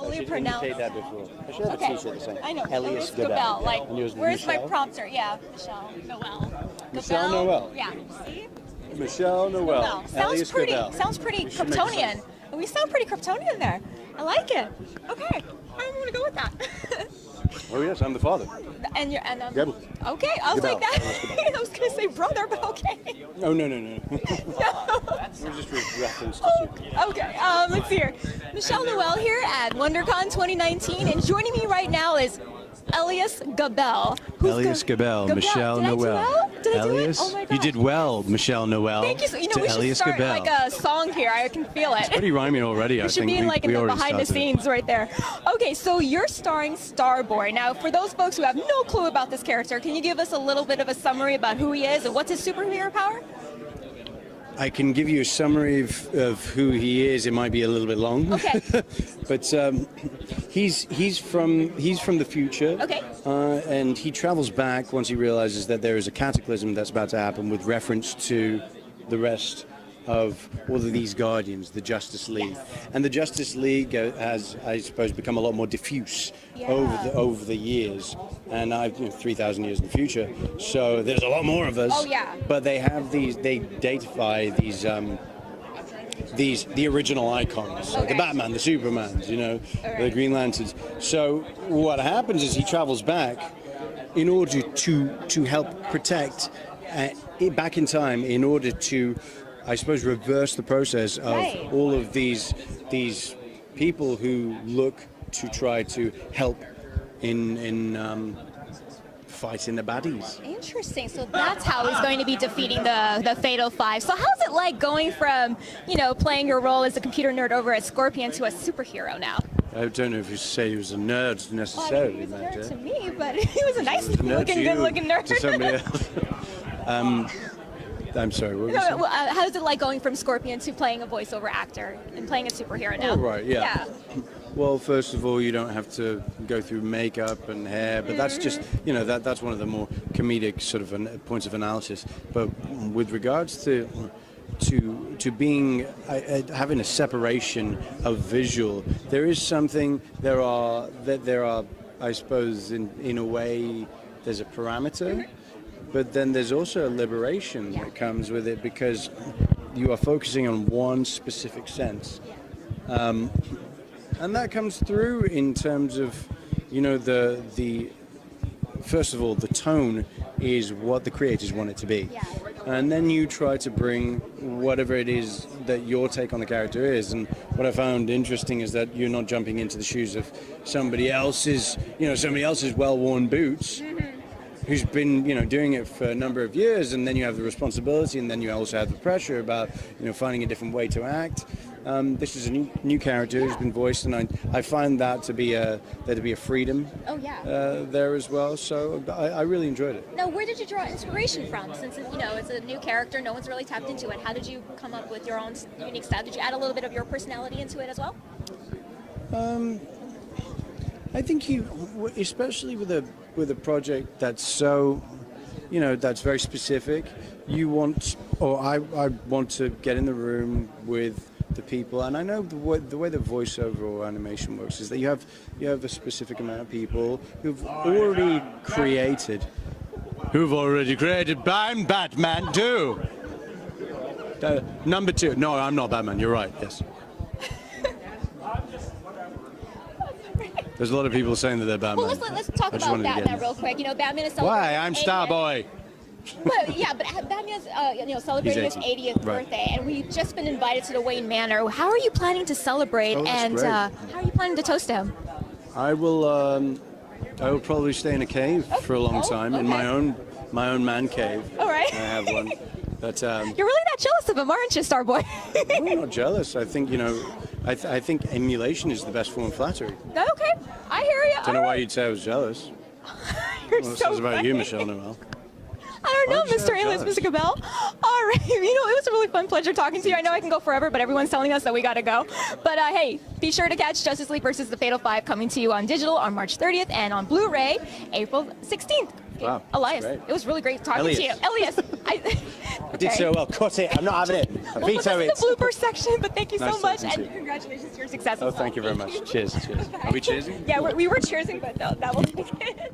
carefully pronounce. I should indicate that before. I should have Okay. a t-shirt the same. I know. Elyes Gabel. Like, And yours, where's my Michelle? prompter? Yeah, Michelle Noel. Michelle Gabel? Noel. Yeah. See? Michelle Noel. Well, sounds Elyes pretty. Gabel. Sounds pretty We should make some- Kryptonian. We sound pretty Kryptonian there. I like it. Okay, I'm gonna go with that. Oh yes, I'm the father. And you're Gabel. okay. I was like Gabel. that. I was gonna say brother, but okay. Oh no. No. We're just reference to Superman. Okay, let's see here. Michelle Noel here at WonderCon 2019, and joining me right now is Elyes Gabel. Elyes Gabel, Michelle Did I do Noel. well? Did I do it? Elyes, Oh my you gosh. did well, Michelle Noel. Thank you. So, you know, to we should Elyes start Gabel. like a song here. I can feel it. Pretty rhyming already. I We should think be in like in we the already behind the started. scenes right there. Okay, so you're starring Starboy. Now, for those folks who have no clue about this character, can you give us a little bit of a summary about who he is and what's his superhero power? I can give you a summary of who he is. It might be a little bit long. Okay. But he's from the future. Okay. And he travels back once he realizes that there is a cataclysm that's about to happen with reference to the rest of all of these Guardians, the Justice League. Yes. And the Justice League has, I suppose, become a lot more diffuse Yeah. over the years. And I've 3,000 years in the future, so there's a lot more of us. Oh, yeah. But they have they datify the original icons, like the Okay. Batman, the Supermans, the right. Green Lanterns. So what happens is he travels back in order to help protect it back in time, in order to, I suppose, reverse the process of Right. all of these people who look to try to help in fighting the baddies. Interesting. So that's how he's going to be defeating the Fatal Five. So how's it like going from, playing your role as a computer nerd over at Scorpion to a superhero now? I don't know if you say he was a nerd Well, necessarily, he was a Matt, nerd yeah? to me, but he was a nice Nerd to looking, you, good looking nerd. to somebody else. I'm sorry, what was No, it? well, how's it like going from Scorpion to playing a voiceover actor and playing a superhero now? Oh, right, yeah. Well, first of all, you don't have to go through makeup and hair, but that's just, that's one of the more comedic sort of points of analysis. But with regards to being having a separation of visual, there is something. There are, I suppose, in a way, there's a parameter, but then there's also a liberation that comes with it because you are focusing on one specific sense. And that comes through in terms of, the first of all, the tone is what the creators want it to be. Yeah. And then you try to bring whatever it is that your take on the character is. And what I found interesting is that you're not jumping into the shoes of somebody else's well-worn boots. Who's been, doing it for a number of years, and then you have the responsibility, and then you also have the pressure about, finding a different way to act. This is a new character who's been voiced, and I find that to be a freedom. Oh, yeah. There as well. So I really enjoyed it. Now, where did you draw inspiration from? Since it's a new character, no one's really tapped into it. How did you come up with your own unique style? Did you add a little bit of your personality into it as well? I think especially with a project that's so, that's very specific. I want to get in the room with the people, and I know the way the voiceover or animation works is that you have a specific amount of people who've already created. I'm Batman too. Number 2. No, I'm not Batman. You're right. Yes. There's a lot of people saying that they're Batman. Well, let's talk about Batman real quick. Batman is celebrating. Why? I'm Starboy. Well, yeah, but Batman's celebrating his 80th Right. birthday, and we've just been invited to the Wayne Manor. How are you planning to celebrate, Oh, that's and great. how are you planning to toast him? I will probably stay in a cave for a long time in my own man cave. All right. I have one. But You're really not jealous of him, aren't you, Starboy? I'm not jealous. I think I think emulation is the best form of flattery. Okay, I hear you. Don't know why you'd say I was jealous. You're Well, this so is about funny. you, Michelle Noel. I don't know, Why would you Mr. say Elyes, jealous? Mr. Gabel. All right, it was a really fun pleasure talking to you. I know I can go forever, but everyone's telling us that we got to go. But hey, be sure to catch Justice League versus the Fatal Five coming to you on digital on March 30th and on Blu-ray April 16th. Wow. Elias, great. it was really great talking to you. Elias. Elias, I did so well. Cut it. I'm not having it. I veto it. This is the blooper section, but thank you Nice so much, talking to and you. congratulations to your success. Oh, as well. thank you very much. Cheers. Cheers. Are we cheersing? Yeah, we were cheersing, but no, that will be it.